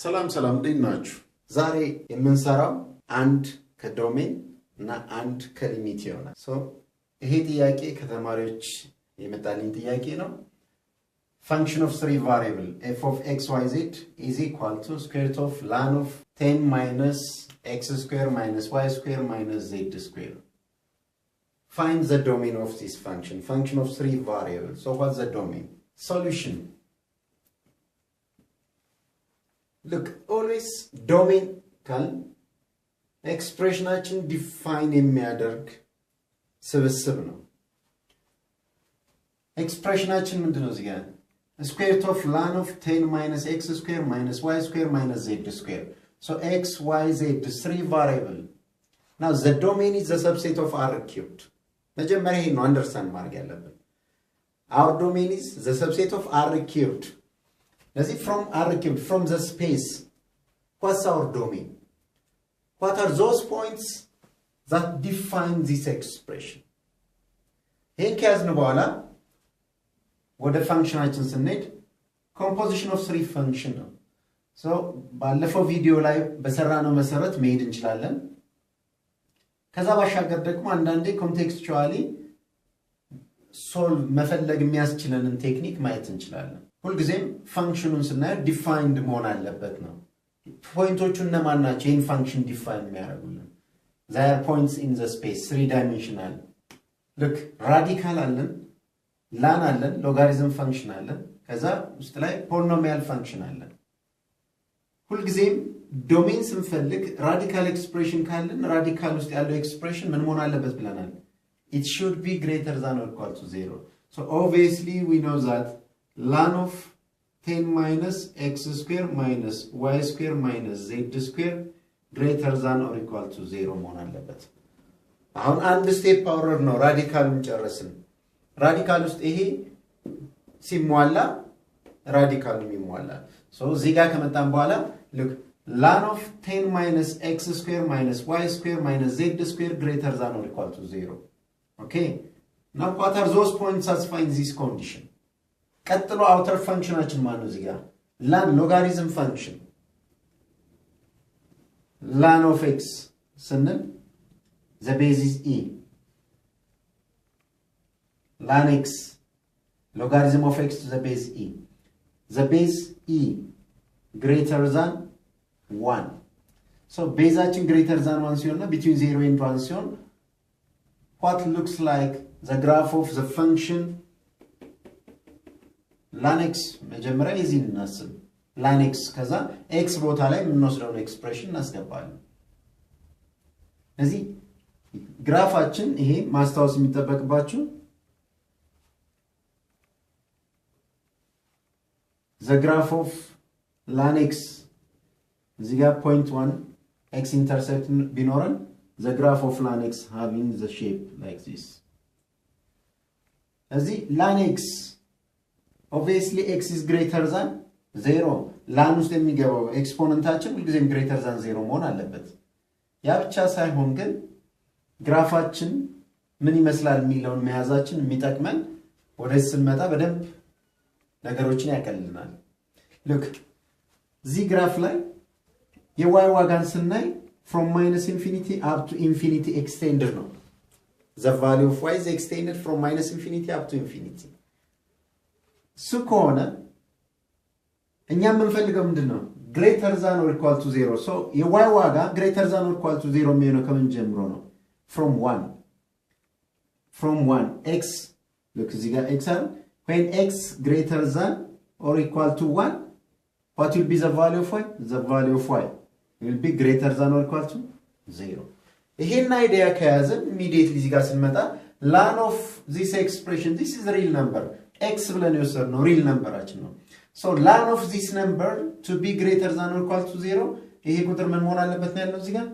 ሰላም ሰላም እንዴናችሁ ዛሬ የምንሰራው አንድ ከዶሜን እና አንድ ከሊሚት ይሆናል ይሄ ጥያቄ ከተማሪዎች የመጣልኝ ጥያቄ ነው function of three variable f of x y z is equal to square root of ln of 10 minus x square minus y square minus z square find the domain of this function of three variables so what's the domain solution Look, always domain can expression define የሚያደርግ ስብስብ ነው expression ምንድነው እዚህ ጋር square root of ln of 10 minus x square minus y square minus z square so x y z is three variable now the domain is the subset of r cubed መጀመሪያ ይሄን ነው አንደርስታንድ ማድረግ ያለብን our domain is the subset of r cubed As if from R cubed, from the space, what's our domain? What are those points that define this expression? Here kazna bala, what the function items need? Composition of three functional. So, balefo video live besarano mesarat made in chilalan. Kaza bashagad dekmo andande contextually solve መፈለግ የሚያስችለንን ቴክኒክ ማየት እንችላለን ሁልጊዜም ፋንክሽኑን ስናይ ዲፋይንድ መሆን አለበት ነው ፖይንቶቹ እነማን ናቸው ይሄን ፋንክሽን ዲፋይን የሚያደርጉልን there are points in the space three dimensional look radical አለን lan አለን logarithm function አለን ከዛ ውስጥ ላይ polynomial function አለን ሁልጊዜም ዶሜን ስንፈልግ ራዲካል ኤክስፕሬሽን ካለን ራዲካል ውስጥ ያለው ኤክስፕሬሽን ምን መሆን አለበት ብለናል it should be greater than or equal to 0 so obviously we know that ln of 10 minus x square minus y square minus z square greater than or equal to 0 መሆን አለበት አሁን አንድ ስቴፕ አወረድ ነው ራዲካሉን ጨረስን ራዲካል ውስጥ ይሄ ሲሟላ ራዲካሉ ይሟላ so እዚህ ጋር ከመጣን በኋላ look ln of 10 minus x square minus y square minus z square greater than or equal to 0 Okay. Now what are those points satisfying this condition? ቀጥሎ outer functionችን ማን ነው እዚህ ጋር ln logarithm function ln of x ስንል the base is e ln x logarithm of x to the base e the base e greater than 1 so baseችን greater than 1 ሲሆንና between 0 and 1 ሲሆን what looks like the graph of the function ln x መጀመሪያ እዚህ እናስብ ln x ከዛ x ቦታ ላይ የምንወስደው ኤክስፕሬሽን እናስገባለን እዚህ ግራፋችን ይሄ ማስታወስ የሚጠበቅባችሁ the graph of ln x እዚህ ጋር point 1 x intercept ቢኖረን the graph of ln x having the shape like this. As the ln x, obviously x is greater than 0. ln ውስጥ የሚገባው ኤክስፖነንታችን ሁልጊዜም greater than 0 መሆን አለበት። ያ ብቻ ሳይሆን ግን ግራፋችን ምን ይመስላል የሚለውን መያዛችን የሚጠቅመን ወደዚህ ስንመጣ በደንብ ነገሮችን ያቀልልናል። look እዚህ ግራፍ ላይ የy ዋጋን ስናይ from minus infinity up to infinity extended no the value of y is extended from minus infinity up to infinity so ከሆነ እኛ የምንፈልገው ምንድነው greater than or equal to 0 so የy ዋጋ greater than or equal to 0 የሚሆነው ከምን ጀምሮ ነው from 1 x look እዚህ ጋር x አለ when x greater than or equal to 1 what will be the value of y the value of y will be greater than or equal to 0 ይሄን አይዲያ ከያዘን immediately እዚህ ጋር ስንመጣ ln of this expression this is a real number x ብለን የወሰድነው real numberአችን ነው so ln of this number to be greater than or equal to 0 ይሄ ቁጥር ምን መሆን አለበት ነው ያለው እዚህ ጋር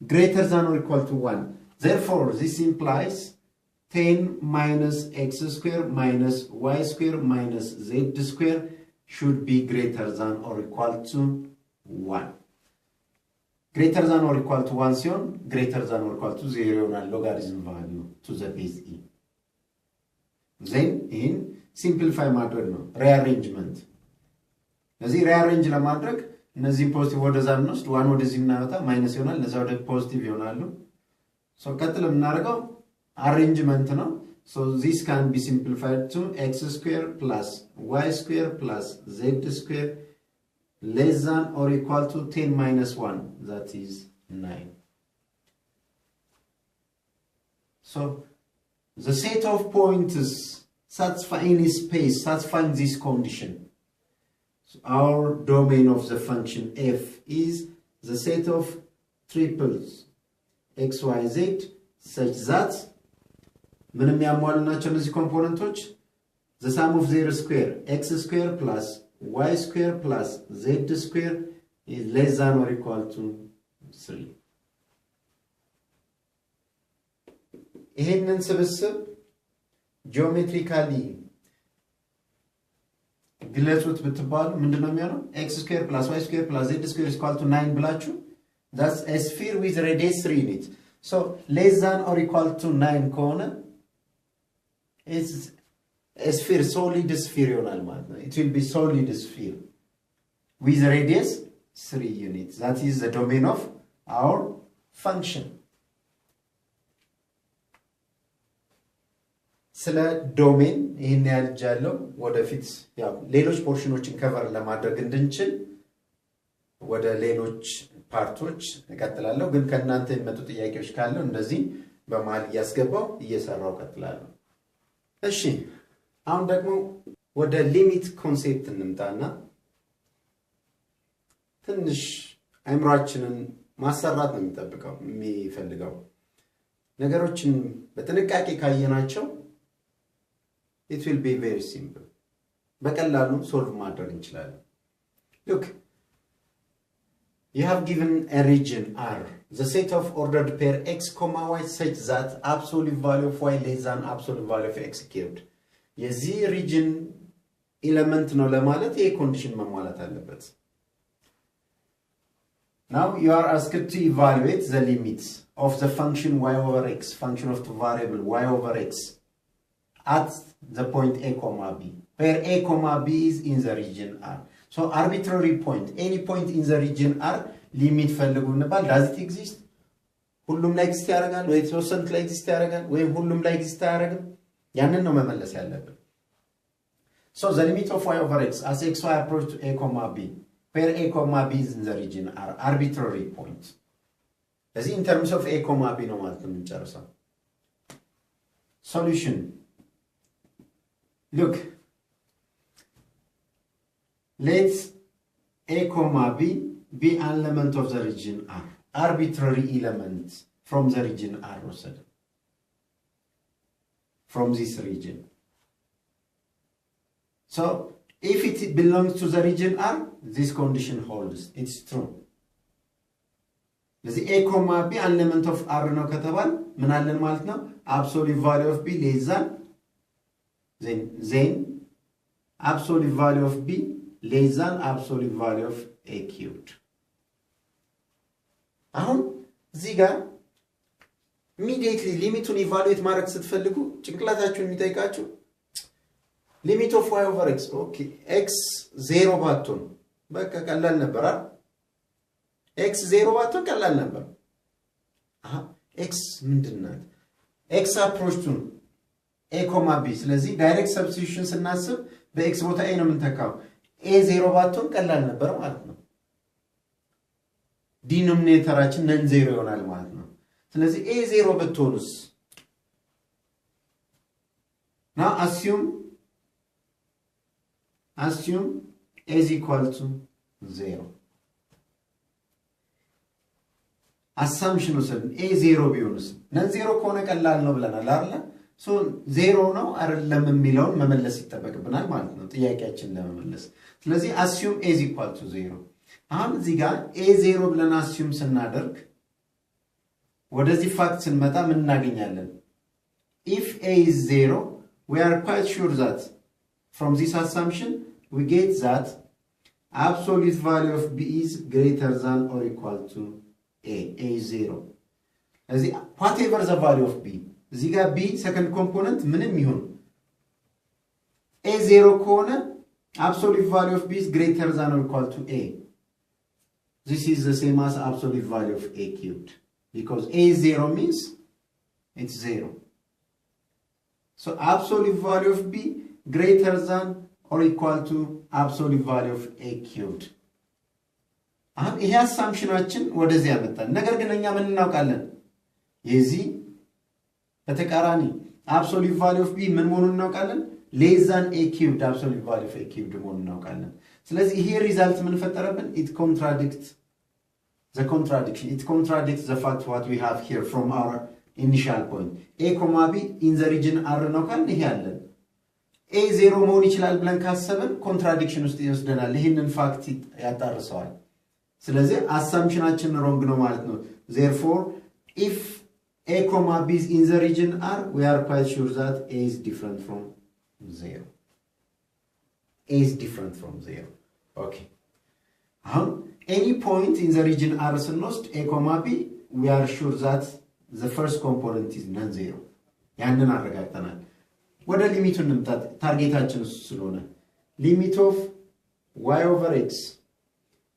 greater than or equal to 1 therefore this implies 10 minus x square minus y square minus z square should be greater than or equal to 1 greater than or equal to 1 ሲሆን greater than or equal to 0 ይሆናል logarithm value to the base e then in simplify ማድረግ ነው rearrangement ለዚህ ሪአሬንጅ ለማድረግ እነዚህን ፖዚቲቭ ወደዛ እንወስድ 1 ወደዚህ እናወጣ ማይነስ ይሆናል ለዛ ወደ ፖዚቲቭ ይሆናሉ ሶ ቀጥል የምናደርገው arrangement ነው so this can be simplified to x square plus y square plus z square less than or equal to 10 minus 1 that is 9 so the set of points satisfying any space satisfying this condition so our domain of the function f is the set of triples x y z such that ምንም ያሟሉናቸው እነዚህ ኮምፖነንቶች the sum of their square x square plus y square plus z square is less than or equal to 3 ይሄንን ስብስብ ጂኦሜትሪካሊ ግለጹት ብትባሉ ምንድነው የሚሆነው x square plus y square plus z square is equal to 9 ብላችሁ that's a sphere with radius 3 in it so less than or equal to 9 ከሆነ is a sphere solid sphere ይሆናል ማለት ነው it will be solid sphere with radius 3 units that is the domain of our function ስለ ዶሜን ይሄን ያልጃለው ወደፊት ያው ሌሎች ፖርሽኖችን ከቨር ለማድረግ እንድንችል ወደ ሌሎች ፓርቶች እቀጥላለሁ ግን ከናንተ የመጡ ጥያቄዎች ካሉ እንደዚህ በመሃል ያስገባው እየሰራው እቀጥላለሁ እሺ አሁን ደግሞ ወደ ሊሚት ኮንሴፕት እንምጣና ትንሽ አይምራችንን ማሰራት ነው የሚፈልገው ነገሮችን በጥንቃቄ ካየናቸው it will be very simple በቀላሉ ሶልቭ ማድረግ እንችላለን look you have given a region R the set of ordered pair x, y such that absolute value of y less than absolute value of x cubed. የዚህ region element ነው ለማለት ይሄ condition መሟላት አለበት. Now you are asked to evaluate the limits of the function y over x, function of the variable y over x at the point a, b, where a, b is in the region R. So arbitrary point, any point in the region R, limit ፈልጉ እንባል does it exist? ሁሉም ላይ ኤግዚስት ያደርጋል ወይ ተወሰኑት ላይ ኤግዚስት ያደርጋል ወይ ሁሉም ላይ ኤግዚስት ያደርጋል? ያንን ነው መመለስ ያለብን. So the limit of y over x as xy approach to a, b, where a, b is in the region are arbitrary point. ስለዚህ in terms of a, b ነው ማለት ነው የምንጨርሰው. Solution. Look. Let a, b be an element of the region R. Arbitrary element from the region R also. From this region. So, if it belongs to the region R, this condition holds. It's true. The a, b an element of R ነው ከተባል ምን አለን ማለት ነው? Absolute value of b less than then absolute value of b less than absolute value of a cubed. አሁን እዚህ ጋር immediately ሊሚቱን ኢቫሉዌት ማድረግ ስትፈልጉ ጭንቅላታችሁን የሚጠይቃችሁ limit of y over x okay x 0 ባትሆን በቃ ቀላል ነበር አይደል x 0 ባትሆን ቀላል ነበር x ምንድነው x approach to a, b ስለዚህ ዳይሬክት ሰብስቲቱሽን ስናስብ በx ቦታ a ነው የምንተካው a 0 ባትሆን ቀላል ነበር ማለት ነው ዲኖሚኔተራችን ነን 0 ይሆናል ማለት ነው ስለዚህ a 0 ብትሆንስ now assume a is equal to 0 assumption ወሰን a 0 ቢሆንስ ነን 0 ከሆነ ቀላል ነው ብለናል አይደል so 0 ነው አይደለም የሚለውን መመለስ ይተበቅብናል ማለት ነው ጥያቄያችን ለመመለስ ስለዚህ assume a is equal to 0 አሁን እዚህ ጋር a 0 ብለን assume ስናደርግ ወደዚህ ፋክት ስንመጣ ምን እናገኛለን if a is 0 we are quite sure that from this assumption we get that absolute value of b is greater than or equal to a is 0 as whatever the value of b እዚህ ጋር b second component ምንም ይሁን a 0 ከሆነ Absolute value of b is greater than or equal to a. This is the same as absolute value of a cubed. Because a is 0 means it's 0. So absolute value of b greater than or equal to absolute value of a cubed. ይሄ አሳምፕሽናችን ወደዚህ ያመጣል ነገር ግን እኛ ምን እናውቃለን የዚህ በተቃራኒ absolute value of b ምን መሆኑን እናውቃለን less than a cubed absolute value of a cubed መሆኑን እናውቃለን ስለዚህ ይሄ ሪዛልት ምን ፈጠረብን it contradicts the fact what we have here from our initial point a, b in the region r ነው ካልን ይሄ አለን a 0 መሆን ይችላል ብለን ካሰብን ኮንትራዲክሽን ውስጥ ይወስደናል ይሄንን ፋክት ያጣርሰዋል ስለዚህ assumptionአችን wrong ነው ማለት ነው therefore if a, b is in the region r we are quite sure that a is different from 0 a is different from 0 okay any point in the region r ስንወስድ a, b we are sure that the first component is non-zero ያንን አረጋግጠናል ወደ ሊሚቱን እንምጣት ታርጌታችን ስለሆነ limit of y over x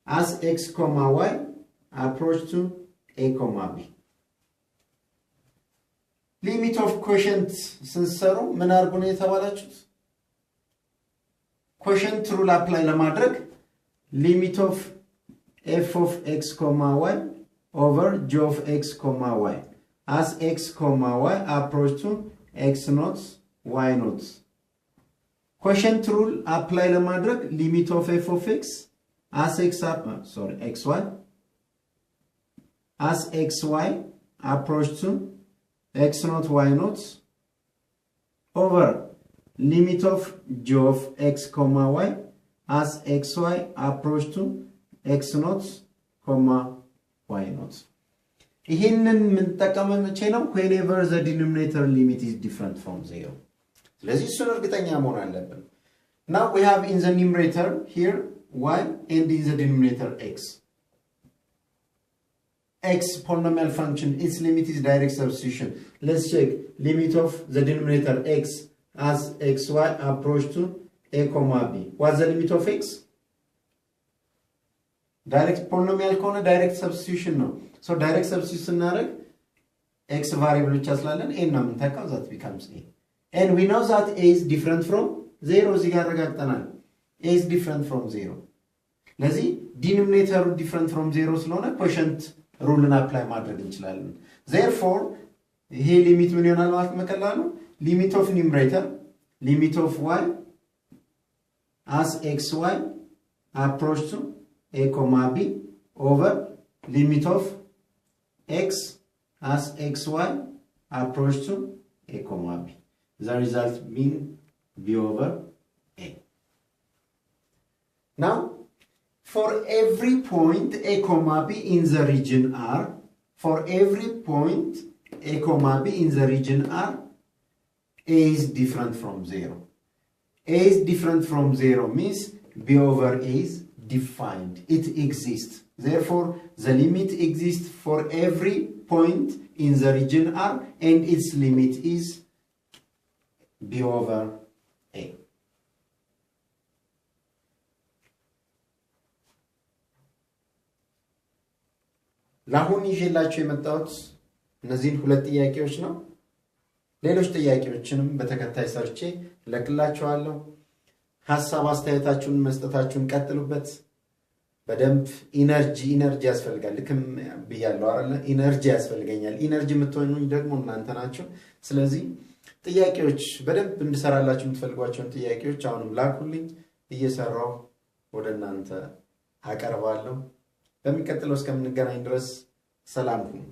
as x, y approach to a, b limit of quotient ስንሰሩ ምን አርጉ ነው የተባላችሁት quotient rule apply ለማድረግ limit of f of x, y over g of x, y as x, y approach to x naught, y naught. Quotient rule apply ለማድረግ limit of f of x as xy as xy approach to x naught, y naught over limit of g of x, y as xy approach to x naught, y naught. ይሄንን ምን ተጠቀመን መቼ ነው whenever the denominator limit is different from 0 ስለዚህ እሱን እርግጠኛ መሆን አለብን now we have in the numerator here y and in the denominator x polynomial function its limit is direct substitution let's check limit of the denominator x as xy approach to a, b what's the limit of x direct polynomial ከሆነ direct substitution ነው so direct substitution narek x variable ብቻ ስላለን a እና ምን ተካው that becomes a and we know that a is different from 0 እዚህ ጋር አረጋግጠናል a is different from 0 ለዚህ denominator different from 0 ስለሆነ quotient rule apply ማድረግ እንችላለን therefore ይሄ ሊሚት ምን ይሆናል ማለት መቀላሉ limit of numerator limit of y as xy approach to a, b over limit of x as xy approach to a, b the result being b over a now for every point a, b in the region r for every point a, b in the region r a is different from 0 a is different from 0 means b over a is defined it exists therefore the limit exists for every point in the region r and its limit is b over a ለአሁን ይዤላችሁ የመጣሁት እነዚህን ሁለት ጥያቄዎች ነው ሌሎች ጥያቄዎችንም በተከታይ ሰርቼ ለክላችኋለሁ ሐሳብ አስተያየታችሁን መስጠታችሁን ቀጥሉበት በደንብ ኢነርጂ ያስፈልጋል ልክም በያለው አይደል ኢነርጂ ያስፈልገኛል ኢነርጂ የምትሆኑኝ ደግሞ እናንተ ናችሁ ስለዚህ ጥያቄዎች በደንብ እንድሰራላችሁ የምትፈልጓቸውን ጥያቄዎች አሁንም ላኩልኝ እየሰራው ወደ እናንተ አቀርባለሁ በሚቀጥለው እስከምንገናኝ ድረስ ሰላም ሁኑ